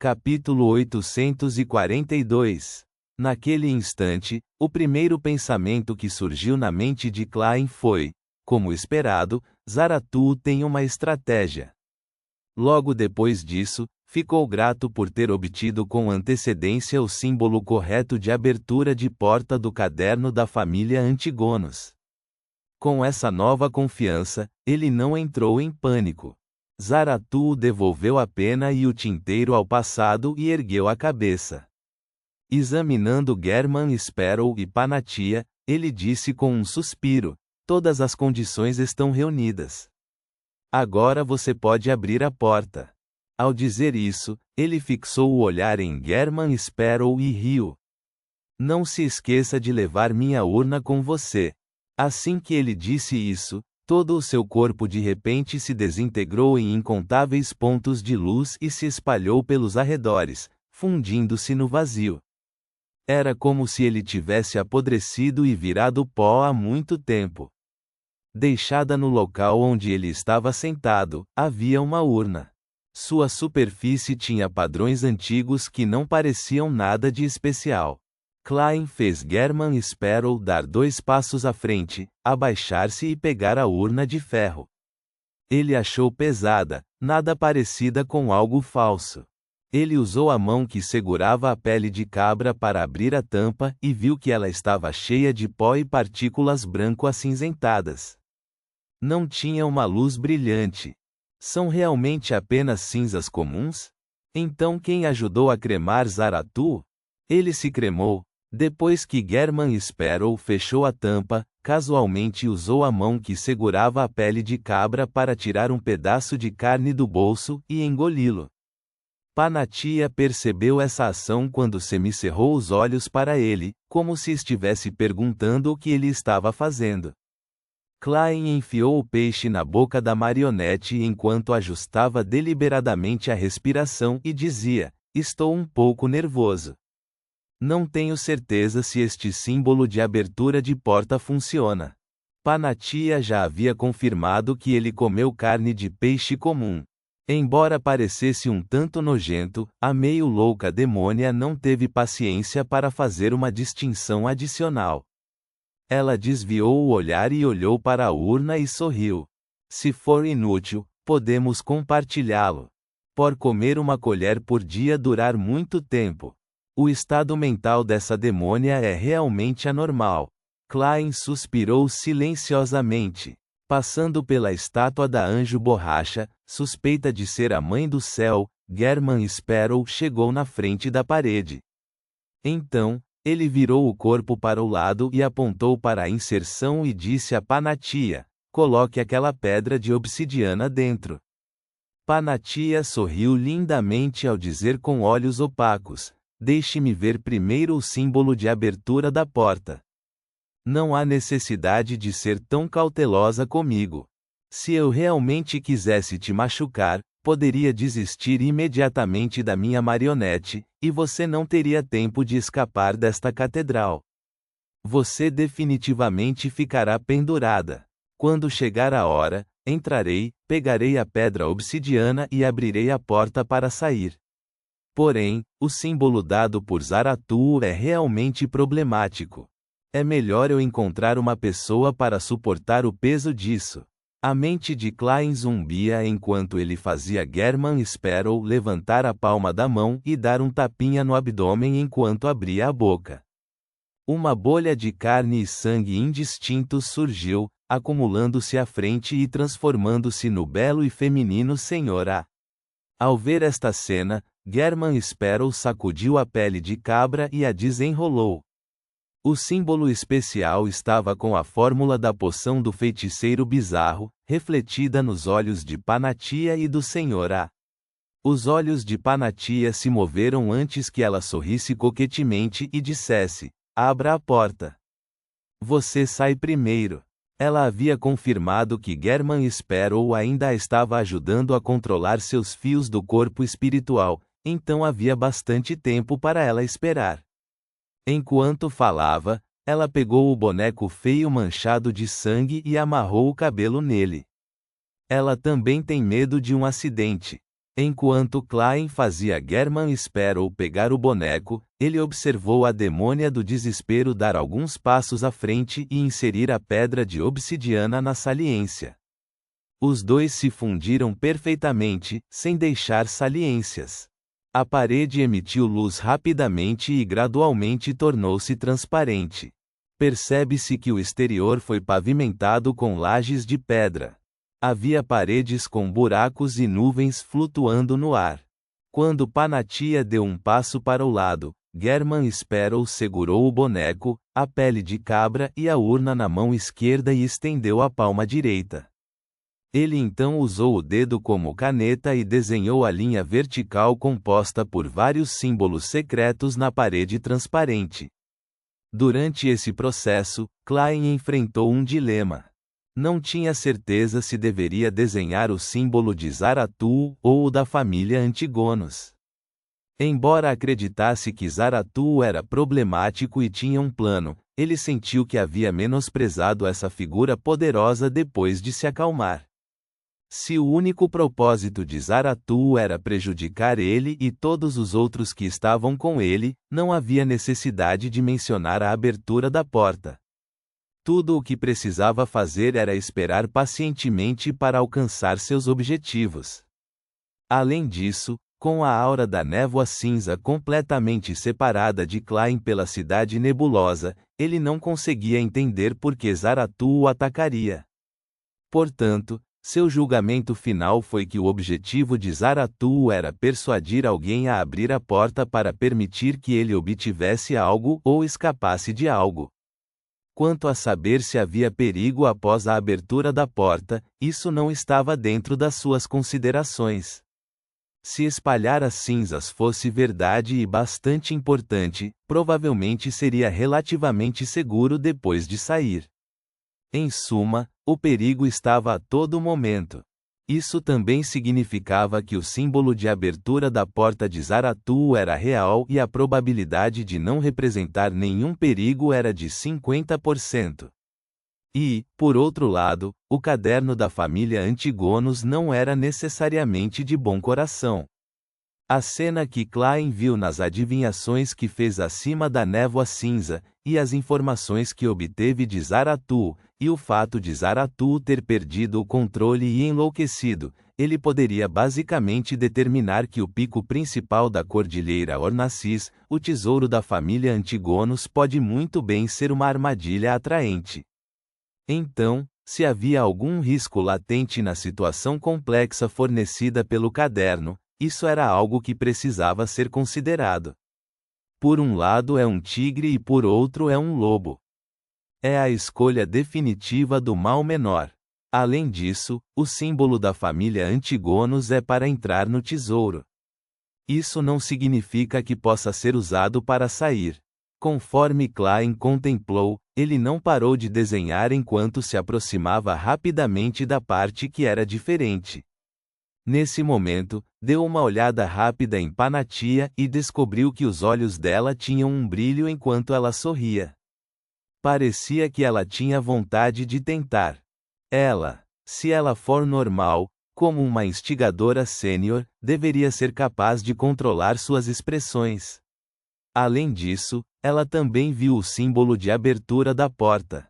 Capítulo 842. Naquele instante, o primeiro pensamento que surgiu na mente de Klein foi: como esperado, Zaratu tem uma estratégia. Logo depois disso, ficou grato por ter obtido com antecedência o símbolo correto de abertura de porta do caderno da família Antigonos. Com essa nova confiança, ele não entrou em pânico. Zaratu devolveu a pena e o tinteiro ao passado e ergueu a cabeça. Examinando German Sparrow e Panatia, ele disse com um suspiro: todas as condições estão reunidas. Agora você pode abrir a porta. Ao dizer isso, ele fixou o olhar em German Sparrow e riu. Não se esqueça de levar minha urna com você. Assim que ele disse isso, todo o seu corpo de repente se desintegrou em incontáveis pontos de luz e se espalhou pelos arredores, fundindo-se no vazio. Era como se ele tivesse apodrecido e virado pó há muito tempo. Deixada no local onde ele estava sentado, havia uma urna. Sua superfície tinha padrões antigos que não pareciam nada de especial. Klein fez German Sparrow dar 2 passos à frente, abaixar-se e pegar a urna de ferro. Ele achou pesada, nada parecida com algo falso. Ele usou a mão que segurava a pele de cabra para abrir a tampa e viu que ela estava cheia de pó e partículas branco-acinzentadas. Não tinha uma luz brilhante. São realmente apenas cinzas comuns? Então quem ajudou a cremar Zaratu? Ele se cremou. Depois que German Sparrow fechou a tampa, casualmente usou a mão que segurava a pele de cabra para tirar um pedaço de carne do bolso e engoli-lo. Panatia percebeu essa ação quando semicerrou os olhos para ele, como se estivesse perguntando o que ele estava fazendo. Klein enfiou o peixe na boca da marionete enquanto ajustava deliberadamente a respiração e dizia: estou um pouco nervoso. Não tenho certeza se este símbolo de abertura de porta funciona. Panatia já havia confirmado que ele comeu carne de peixe comum. Embora parecesse um tanto nojento, a meio louca demônia não teve paciência para fazer uma distinção adicional. Ela desviou o olhar e olhou para a urna e sorriu. Se for inútil, podemos compartilhá-lo. Por comer uma colher por dia durar muito tempo. O estado mental dessa demônia é realmente anormal. Klein suspirou silenciosamente. Passando pela estátua da Anjo Borracha, suspeita de ser a mãe do céu, German Sparrow chegou na frente da parede. Então, ele virou o corpo para o lado e apontou para a inserção e disse a Panatia: coloque aquela pedra de obsidiana dentro. Panatia sorriu lindamente ao dizer com olhos opacos: deixe-me ver primeiro o símbolo de abertura da porta. Não há necessidade de ser tão cautelosa comigo. Se eu realmente quisesse te machucar, poderia desistir imediatamente da minha marionete, e você não teria tempo de escapar desta catedral. Você definitivamente ficará pendurada. Quando chegar a hora, entrarei, pegarei a pedra obsidiana e abrirei a porta para sair. Porém, o símbolo dado por Zaratu é realmente problemático. É melhor eu encontrar uma pessoa para suportar o peso disso. A mente de Klein zumbia enquanto ele fazia German Sparrow levantar a palma da mão e dar um tapinha no abdômen enquanto abria a boca. Uma bolha de carne e sangue indistintos surgiu, acumulando-se à frente e transformando-se no belo e feminino Sr. A. Ao ver esta cena, German Sparrow sacudiu a pele de cabra e a desenrolou. O símbolo especial estava com a fórmula da poção do feiticeiro bizarro, refletida nos olhos de Panatia e do Sr. A. Os olhos de Panatia se moveram antes que ela sorrisse coquetemente e dissesse: abra a porta. Você sai primeiro. Ela havia confirmado que German Sparrow ainda a estava ajudando a controlar seus fios do corpo espiritual, então havia bastante tempo para ela esperar. Enquanto falava, ela pegou o boneco feio manchado de sangue e amarrou o cabelo nele. Ela também tem medo de um acidente. Enquanto Klein fazia German Sparrow pegar o boneco, ele observou a demônia do desespero dar alguns passos à frente e inserir a pedra de obsidiana na saliência. Os dois se fundiram perfeitamente, sem deixar saliências. A parede emitiu luz rapidamente e gradualmente tornou-se transparente. Percebe-se que o exterior foi pavimentado com lajes de pedra. Havia paredes com buracos e nuvens flutuando no ar. Quando Panatia deu um passo para o lado, German Sparrow segurou o boneco, a pele de cabra e a urna na mão esquerda e estendeu a palma direita. Ele então usou o dedo como caneta e desenhou a linha vertical composta por vários símbolos secretos na parede transparente. Durante esse processo, Klein enfrentou um dilema. Não tinha certeza se deveria desenhar o símbolo de Zaratu ou o da família Antigonos. Embora acreditasse que Zaratu era problemático e tinha um plano, ele sentiu que havia menosprezado essa figura poderosa depois de se acalmar. Se o único propósito de Zaratu era prejudicar ele e todos os outros que estavam com ele, não havia necessidade de mencionar a abertura da porta. Tudo o que precisava fazer era esperar pacientemente para alcançar seus objetivos. Além disso, com a aura da névoa cinza completamente separada de Klein pela cidade nebulosa, ele não conseguia entender por que Zaratu o atacaria. Portanto, seu julgamento final foi que o objetivo de Zaratu era persuadir alguém a abrir a porta para permitir que ele obtivesse algo ou escapasse de algo. Quanto a saber se havia perigo após a abertura da porta, isso não estava dentro das suas considerações. Se espalhar as cinzas fosse verdade e bastante importante, provavelmente seria relativamente seguro depois de sair. Em suma, o perigo estava a todo momento. Isso também significava que o símbolo de abertura da porta de Zaratu era real e a probabilidade de não representar nenhum perigo era de 50%. E, por outro lado, o caderno da família Antigonos não era necessariamente de bom coração. A cena que Klein viu nas adivinhações que fez acima da névoa cinza, e as informações que obteve de Zaratu, e o fato de Zaratu ter perdido o controle e enlouquecido, ele poderia basicamente determinar que o pico principal da cordilheira Ornacis, o tesouro da família Antigonos, pode muito bem ser uma armadilha atraente. Então, se havia algum risco latente na situação complexa fornecida pelo caderno, isso era algo que precisava ser considerado. Por um lado é um tigre e por outro é um lobo. É a escolha definitiva do mal menor. Além disso, o símbolo da família Antigonos é para entrar no tesouro. Isso não significa que possa ser usado para sair. Conforme Klein contemplou, ele não parou de desenhar enquanto se aproximava rapidamente da parte que era diferente. Nesse momento, deu uma olhada rápida em Panatia e descobriu que os olhos dela tinham um brilho enquanto ela sorria. Parecia que ela tinha vontade de tentar. Ela, se ela for normal, como uma instigadora sênior, deveria ser capaz de controlar suas expressões. Além disso, ela também viu o símbolo de abertura da porta.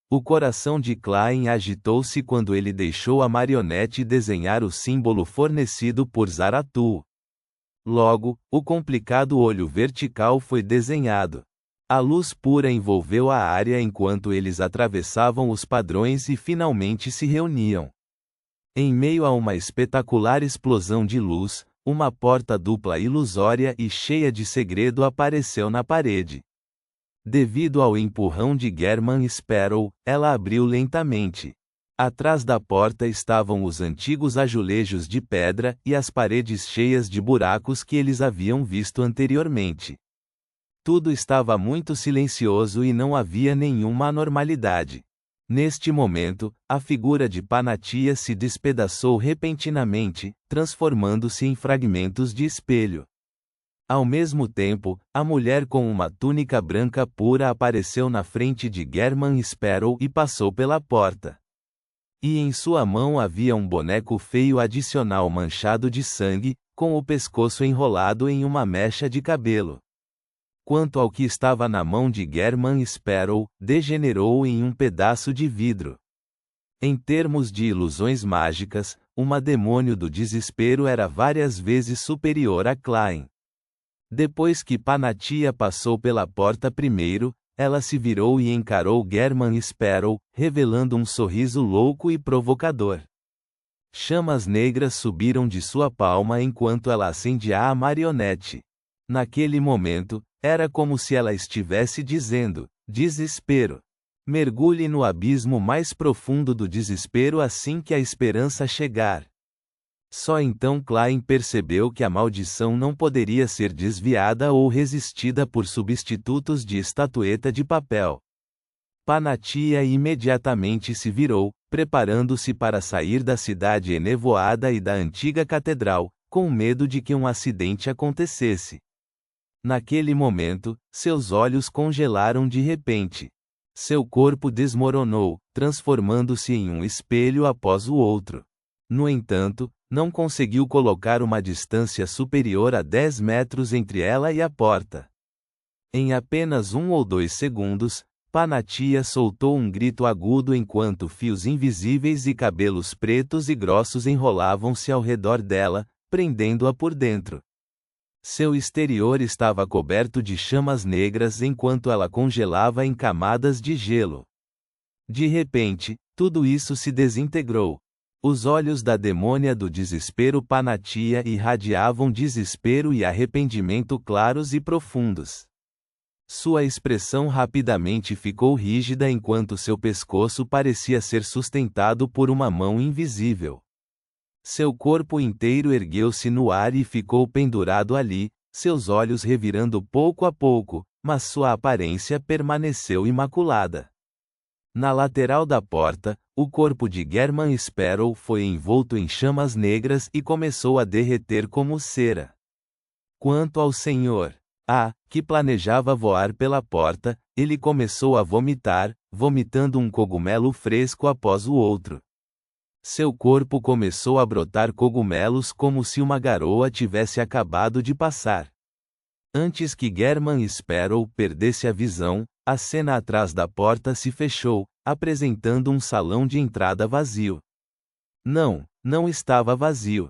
O coração de Klein agitou-se quando ele deixou a marionete desenhar o símbolo fornecido por Zaratu. Logo, o complicado olho vertical foi desenhado. A luz pura envolveu a área enquanto eles atravessavam os padrões e finalmente se reuniam. Em meio a uma espetacular explosão de luz, uma porta dupla ilusória e cheia de segredo apareceu na parede. Devido ao empurrão de German Sparrow, ela abriu lentamente. Atrás da porta estavam os antigos azulejos de pedra e as paredes cheias de buracos que eles haviam visto anteriormente. Tudo estava muito silencioso e não havia nenhuma anormalidade. Neste momento, a figura de Panatia se despedaçou repentinamente, transformando-se em fragmentos de espelho. Ao mesmo tempo, a mulher com uma túnica branca pura apareceu na frente de German Sparrow e passou pela porta. E em sua mão havia um boneco feio adicional manchado de sangue, com o pescoço enrolado em uma mecha de cabelo. Quanto ao que estava na mão de German Sparrow, degenerou em um pedaço de vidro. Em termos de ilusões mágicas, uma demônio do desespero era várias vezes superior a Klein. Depois que Panatia passou pela porta primeiro, ela se virou e encarou German Sparrow, revelando um sorriso louco e provocador. Chamas negras subiram de sua palma enquanto ela acendia a marionete. Naquele momento, era como se ela estivesse dizendo: desespero. Mergulhe no abismo mais profundo do desespero assim que a esperança chegar. Só então Klein percebeu que a maldição não poderia ser desviada ou resistida por substitutos de estatueta de papel. Panatia imediatamente se virou, preparando-se para sair da cidade enevoada e da antiga catedral, com medo de que um acidente acontecesse. Naquele momento, seus olhos congelaram de repente. Seu corpo desmoronou, transformando-se em um espelho após o outro. No entanto, não conseguiu colocar uma distância superior a 10 metros entre ela e a porta. Em apenas 1 ou 2 segundos, Panatia soltou um grito agudo enquanto fios invisíveis e cabelos pretos e grossos enrolavam-se ao redor dela, prendendo-a por dentro. Seu exterior estava coberto de chamas negras enquanto ela congelava em camadas de gelo. De repente, tudo isso se desintegrou. Os olhos da demônia do desespero Panatia irradiavam desespero e arrependimento claros e profundos. Sua expressão rapidamente ficou rígida enquanto seu pescoço parecia ser sustentado por uma mão invisível. Seu corpo inteiro ergueu-se no ar e ficou pendurado ali, seus olhos revirando pouco a pouco, mas sua aparência permaneceu imaculada. Na lateral da porta, o corpo de German Sparrow foi envolto em chamas negras e começou a derreter como cera. Quanto ao Senhor A, que planejava voar pela porta, ele começou a vomitar, vomitando um cogumelo fresco após o outro. Seu corpo começou a brotar cogumelos como se uma garoa tivesse acabado de passar. Antes que German Sparrow perdesse a visão, a cena atrás da porta se fechou, apresentando um salão de entrada vazio. Não estava vazio.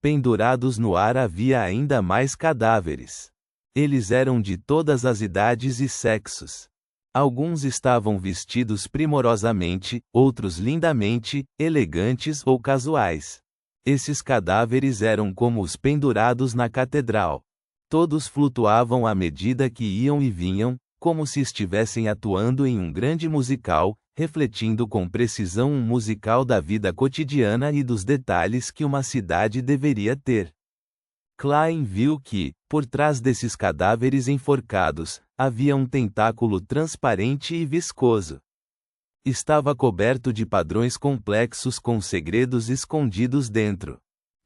Pendurados no ar havia ainda mais cadáveres. Eles eram de todas as idades e sexos. Alguns estavam vestidos primorosamente, outros lindamente, elegantes ou casuais. Esses cadáveres eram como os pendurados na catedral. Todos flutuavam à medida que iam e vinham, como se estivessem atuando em um grande musical, refletindo com precisão um musical da vida cotidiana e dos detalhes que uma cidade deveria ter. Klein viu que, por trás desses cadáveres enforcados, havia um tentáculo transparente e viscoso. Estava coberto de padrões complexos com segredos escondidos dentro.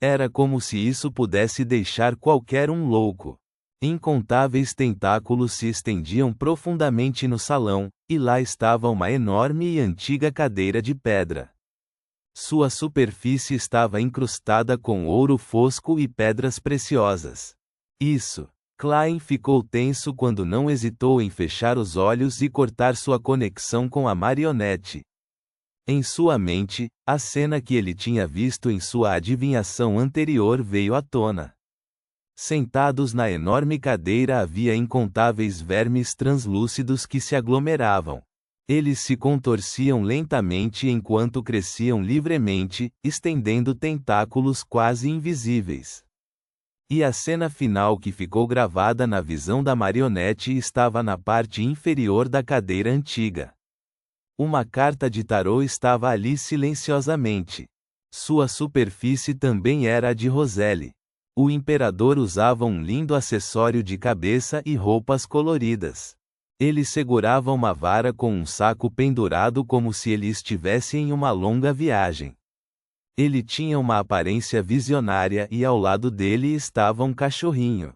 Era como se isso pudesse deixar qualquer um louco. Incontáveis tentáculos se estendiam profundamente no salão, e lá estava uma enorme e antiga cadeira de pedra. Sua superfície estava incrustada com ouro fosco e pedras preciosas. Klein ficou tenso quando não hesitou em fechar os olhos e cortar sua conexão com a marionete. Em sua mente, a cena que ele tinha visto em sua adivinhação anterior veio à tona. Sentados na enorme cadeira havia incontáveis vermes translúcidos que se aglomeravam. Eles se contorciam lentamente enquanto cresciam livremente, estendendo tentáculos quase invisíveis. E a cena final que ficou gravada na visão da marionete estava na parte inferior da cadeira antiga. Uma carta de tarô estava ali silenciosamente. Sua superfície também era a de Roselle. O imperador usava um lindo acessório de cabeça e roupas coloridas. Ele segurava uma vara com um saco pendurado como se ele estivesse em uma longa viagem. Ele tinha uma aparência visionária e ao lado dele estava um cachorrinho.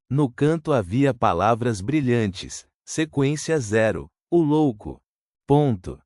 No canto havia palavras brilhantes, sequência 0, o louco. Ponto.